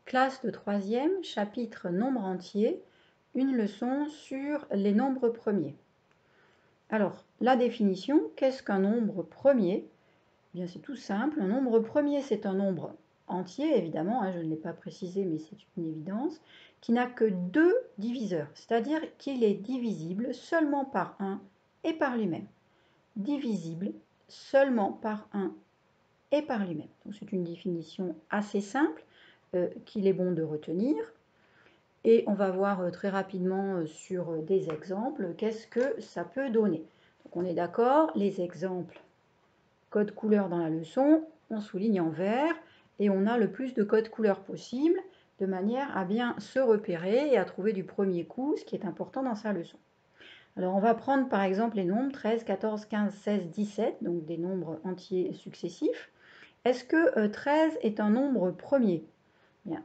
Classe de 3e, chapitre nombres entiers, une leçon sur les nombres premiers. Alors, la définition, qu'est-ce qu'un nombre premier? Eh bien, c'est tout simple. Un nombre premier, c'est un nombre entier, évidemment, hein, je ne l'ai pas précisé, mais c'est une évidence, qui n'a que deux diviseurs, c'est-à-dire qu'il est divisible seulement par 1 et par lui-même. Divisible seulement par 1 et par lui-même. Donc, c'est une définition assez simple qu'il est bon de retenir. Et on va voir très rapidement sur des exemples qu'est-ce que ça peut donner. Donc on est d'accord, les exemples, code couleur dans la leçon, on souligne en vert et on a le plus de codes couleurs possible de manière à bien se repérer et à trouver du premier coup ce qui est important dans sa leçon. Alors on va prendre par exemple les nombres 13, 14, 15, 16, 17, donc des nombres entiers successifs. Est-ce que 13 est un nombre premier? Bien,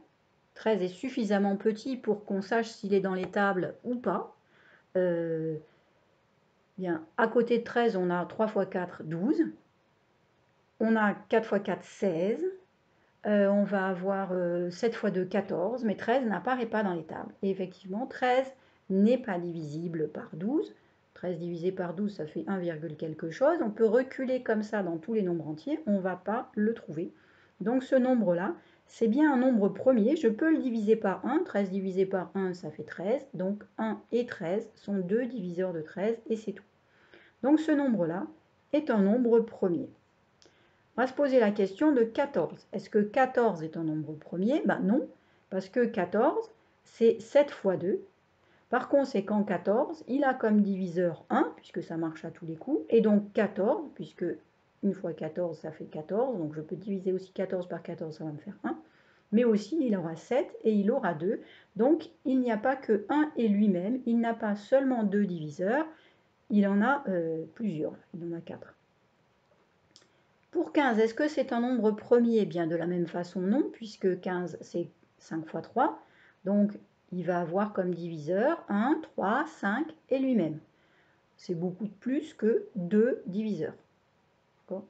13 est suffisamment petit pour qu'on sache s'il est dans les tables ou pas. Bien, à côté de 13, on a 3 x 4, 12. On a 4 x 4, 16. On va avoir 7 x 2, 14. Mais 13 n'apparaît pas dans les tables. Et effectivement, 13 n'est pas divisible par 12. 13 divisé par 12, ça fait 1, quelque chose. On peut reculer comme ça dans tous les nombres entiers. On ne va pas le trouver. Donc ce nombre-là, c'est bien un nombre premier. Je peux le diviser par 1. 13 divisé par 1, ça fait 13. Donc 1 et 13 sont deux diviseurs de 13 et c'est tout. Donc ce nombre-là est un nombre premier. On va se poser la question de 14. Est-ce que 14 est un nombre premier? Ben non, parce que 14, c'est 7 fois 2. Par conséquent, 14, il a comme diviseur 1, puisque ça marche à tous les coups, et donc 14, puisque 1 fois 14, ça fait 14, donc je peux diviser aussi 14 par 14, ça va me faire 1. Mais aussi, il aura 7 et il aura 2. Donc, il n'y a pas que 1 et lui-même, il n'a pas seulement 2 diviseurs, il en a plusieurs, il en a 4. Pour 15, est-ce que c'est un nombre premier? Bien, de la même façon, non, puisque 15, c'est 5 fois 3. Donc, il va avoir comme diviseur 1, 3, 5 et lui-même. C'est beaucoup plus que 2 diviseurs.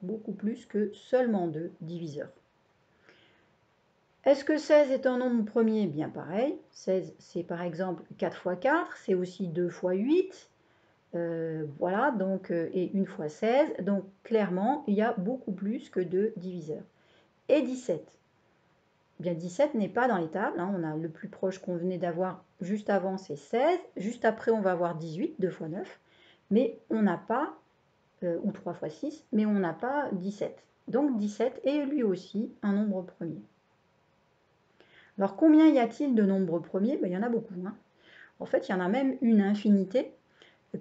Beaucoup plus que seulement 2 diviseurs. Est-ce que 16 est un nombre premier? Bien pareil. 16, c'est par exemple 4 fois 4, c'est aussi 2 fois 8. Voilà, donc, et 1 fois 16. Donc, clairement, il y a beaucoup plus que 2 diviseurs. Et 17. Bien, 17 n'est pas dans les tables. Hein. On a le plus proche qu'on venait d'avoir juste avant, c'est 16. Juste après, on va avoir 18, 2 fois 9. Mais on n'a pas, ou 3 fois 6, mais on n'a pas 17. Donc 17 est lui aussi un nombre premier. Alors combien y a-t-il de nombres premiers? Ben, il y en a beaucoup. Hein. En fait, il y en a même une infinité.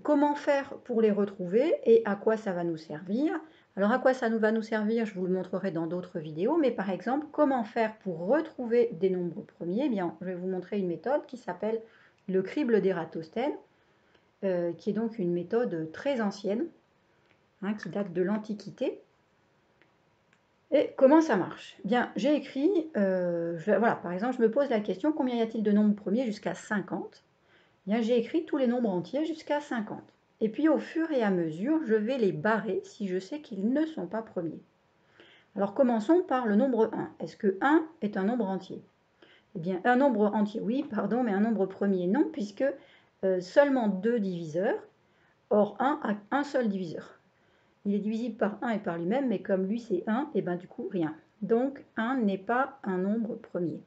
Comment faire pour les retrouver et à quoi ça va nous servir? Alors à quoi ça va nous servir, je vous le montrerai dans d'autres vidéos, mais par exemple, comment faire pour retrouver des nombres premiers? Eh bien, je vais vous montrer une méthode qui s'appelle le crible d'Ératosthène, qui est donc une méthode très ancienne, hein, qui date de l'Antiquité. Et comment ça marche? Bien, j'ai écrit, voilà, par exemple, je me pose la question, combien y a-t-il de nombres premiers jusqu'à 50? Bien, j'ai écrit tous les nombres entiers jusqu'à 50. Et puis au fur et à mesure, je vais les barrer si je sais qu'ils ne sont pas premiers. Alors commençons par le nombre 1. Est-ce que 1 est un nombre entier? Eh bien, un nombre entier, oui, pardon, mais un nombre premier, non, puisque seulement 2 diviseurs. Or, 1 a un seul diviseur. Il est divisible par 1 et par lui-même, mais comme lui c'est 1, et bien du coup, rien. Donc, 1 n'est pas un nombre premier.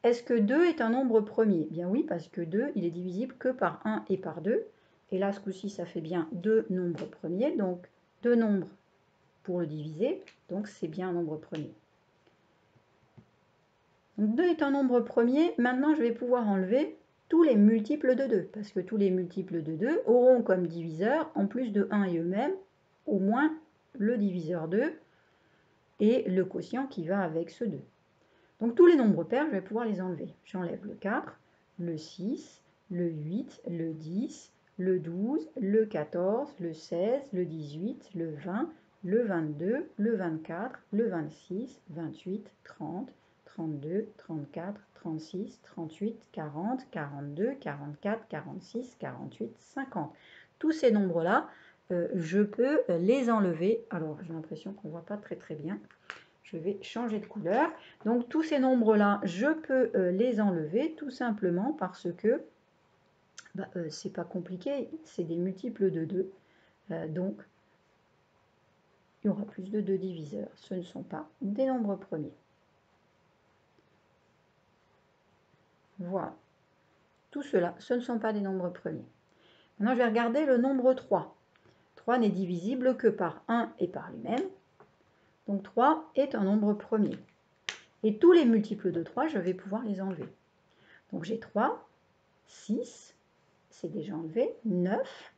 Est-ce que 2 est un nombre premier? Bien oui, parce que 2, il est divisible que par 1 et par 2. Et là, ce coup-ci, ça fait bien 2 nombres premiers. Donc, 2 nombres pour le diviser. Donc, c'est bien un nombre premier. Donc, 2 est un nombre premier. Maintenant, je vais pouvoir enlever tous les multiples de 2. Parce que tous les multiples de 2 auront comme diviseur, en plus de 1 et eux-mêmes, au moins le diviseur 2 et le quotient qui va avec ce 2. Donc tous les nombres pairs, je vais pouvoir les enlever. J'enlève le 4, le 6, le 8, le 10, le 12, le 14, le 16, le 18, le 20, le 22, le 24, le 26, 28, 30, 32, 34, 36, 38, 40, 42, 44, 46, 48, 50. Tous ces nombres-là, je peux les enlever. Alors j'ai l'impression qu'on ne voit pas très bien. je vais changer de couleur. Donc tous ces nombres-là, je peux les enlever tout simplement parce que c'est pas compliqué, c'est des multiples de 2. Donc il y aura plus de 2 diviseurs. Ce ne sont pas des nombres premiers. Voilà. Tout cela, ce ne sont pas des nombres premiers. Maintenant, je vais regarder le nombre 3. 3 n'est divisible que par 1 et par lui-même. Donc 3 est un nombre premier. Et tous les multiples de 3, je vais pouvoir les enlever. Donc j'ai 3, 6, c'est déjà enlevé, 9,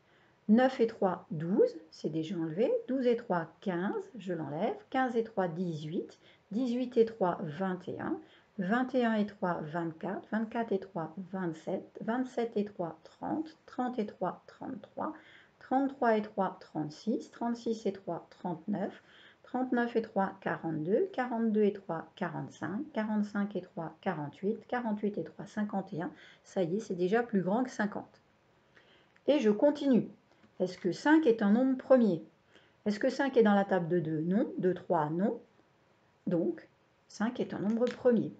9 et 3, 12, c'est déjà enlevé, 12 et 3, 15, je l'enlève, 15 et 3, 18, 18 et 3, 21, 21 et 3, 24, 24 et 3, 27, 27 et 3, 30, 30 et 3, 33, 33 et 3, 36, 36 et 3, 39, 39 et 3, 42, 42 et 3, 45, 45 et 3, 48, 48 et 3, 51. Ça y est, c'est déjà plus grand que 50. Et je continue. Est-ce que 5 est un nombre premier? Est-ce que 5 est dans la table de 2? Non. De 3? Non. Donc, 5 est un nombre premier.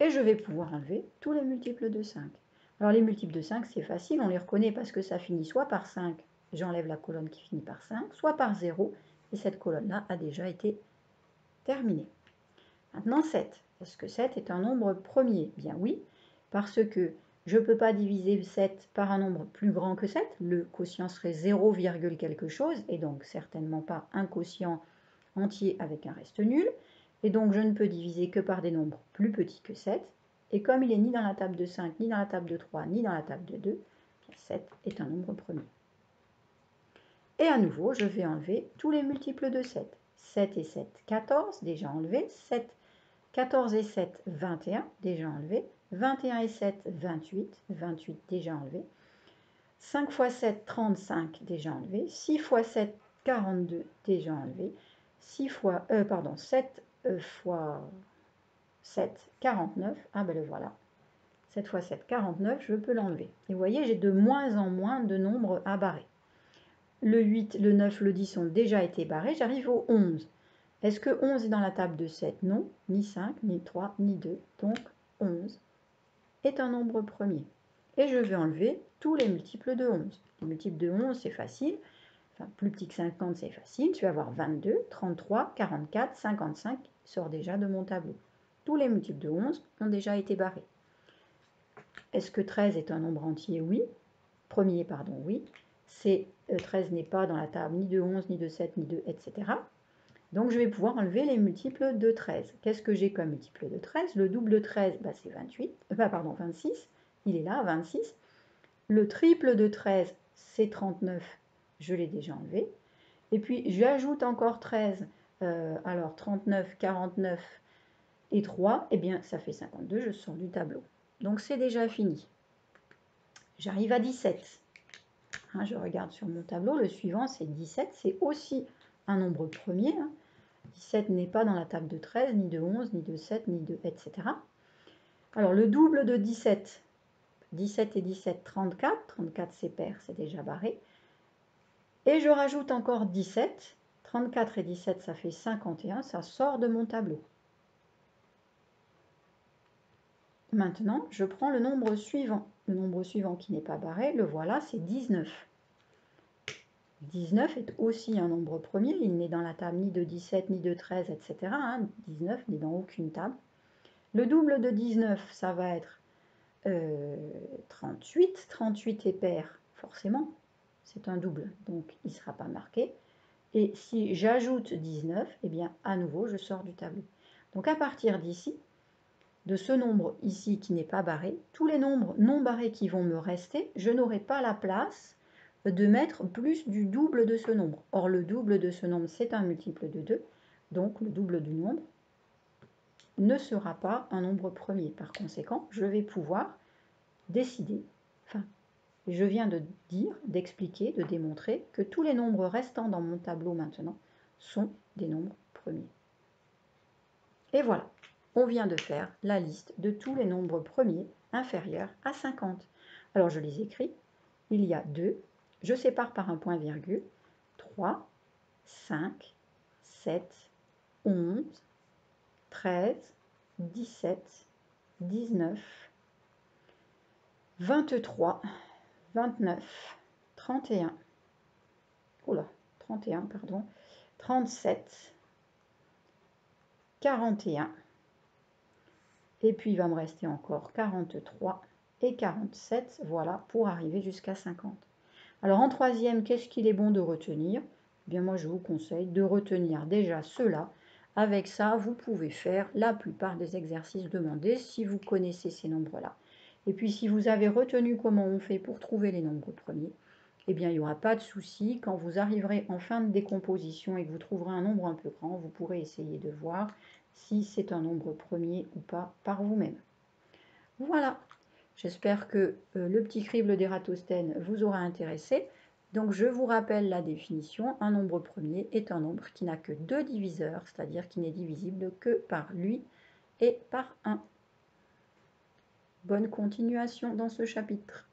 Et je vais pouvoir enlever tous les multiples de 5. Alors les multiples de 5, c'est facile, on les reconnaît parce que ça finit soit par 5, j'enlève la colonne qui finit par 5, soit par 0, et cette colonne-là a déjà été terminée. Maintenant 7. Est-ce que 7 est un nombre premier? Bien oui, parce que je ne peux pas diviser 7 par un nombre plus grand que 7. Le quotient serait 0, quelque chose, et donc certainement pas un quotient entier avec un reste nul. Et donc je ne peux diviser que par des nombres plus petits que 7. Et comme il est ni dans la table de 5, ni dans la table de 3, ni dans la table de 2, 7 est un nombre premier. Et à nouveau, je vais enlever tous les multiples de 7. 7 et 7, 14, déjà enlevé. 7, 14 et 7, 21, déjà enlevé. 21 et 7, 28, 28 déjà enlevé. 5 fois 7, 35, déjà enlevé. 6 fois 7, 42, déjà enlevé. 7 fois 7, 49. Ah ben le voilà. 7 fois 7, 49, je peux l'enlever. Et vous voyez, j'ai de moins en moins de nombres à barrer. Le 8, le 9, le 10 ont déjà été barrés. J'arrive au 11. Est-ce que 11 est dans la table de 7? Non, ni 5, ni 3, ni 2. Donc 11 est un nombre premier. Et je vais enlever tous les multiples de 11. Les multiples de 11, c'est facile. Enfin, plus petit que 50, c'est facile. Je vais avoir 22, 33, 44, 55, sort déjà de mon tableau. Tous les multiples de 11 ont déjà été barrés. Est-ce que 13 est un nombre entier? Oui. Premier, pardon, oui. 13 n'est pas dans la table ni de 11, ni de 7, ni de etc. Donc je vais pouvoir enlever les multiples de 13. Qu'est-ce que j'ai comme multiple de 13? Le double de 13, c'est 26. Il est là, 26. Le triple de 13, c'est 39. Je l'ai déjà enlevé. Et puis j'ajoute encore 13. Alors 39, 49 et 3, eh bien ça fait 52, je sors du tableau. Donc c'est déjà fini. J'arrive à 17. Je regarde sur mon tableau, le suivant c'est 17, c'est aussi un nombre premier. 17 n'est pas dans la table de 13, ni de 11, ni de 7, ni de etc. Alors le double de 17, 17 et 17, 34. 34 c'est pair, c'est déjà barré. Et je rajoute encore 17. 34 et 17, ça fait 51, ça sort de mon tableau. Maintenant, je prends le nombre suivant. Le nombre suivant qui n'est pas barré, le voilà, c'est 19. 19 est aussi un nombre premier, il n'est dans la table ni de 17, ni de 13, etc. 19 n'est dans aucune table. Le double de 19, ça va être 38. 38 est pair, forcément, c'est un double, donc il ne sera pas marqué. Et si j'ajoute 19, eh bien, à nouveau, je sors du tableau. Donc à partir d'ici, de ce nombre ici qui n'est pas barré, tous les nombres non barrés qui vont me rester, je n'aurai pas la place de mettre plus du double de ce nombre. Or, le double de ce nombre, c'est un multiple de 2, donc le double du nombre ne sera pas un nombre premier. Par conséquent, je vais pouvoir décider, je viens de dire, d'expliquer, de démontrer que tous les nombres restants dans mon tableau maintenant sont des nombres premiers. Et voilà, on vient de faire la liste de tous les nombres premiers inférieurs à 50. Alors je les écris, il y a 2, je sépare par un point virgule, 3, 5, 7, 11, 13, 17, 19, 23, 29, 31, oula, 31, pardon, 37, 41, et puis il va me rester encore 43 et 47, voilà, pour arriver jusqu'à 50. Alors en troisième, qu'est-ce qu'il est bon de retenir? Eh bien moi je vous conseille de retenir déjà cela. Avec ça, vous pouvez faire la plupart des exercices demandés si vous connaissez ces nombres-là. Et puis si vous avez retenu comment on fait pour trouver les nombres premiers, eh bien il n'y aura pas de souci. Quand vous arriverez en fin de décomposition et que vous trouverez un nombre un peu grand, vous pourrez essayer de voir si c'est un nombre premier ou pas par vous-même. Voilà, j'espère que le petit crible d'Ératosthène vous aura intéressé. Donc je vous rappelle la définition, un nombre premier est un nombre qui n'a que deux diviseurs, c'est-à-dire qui n'est divisible que par lui et par 1. Bonne continuation dans ce chapitre.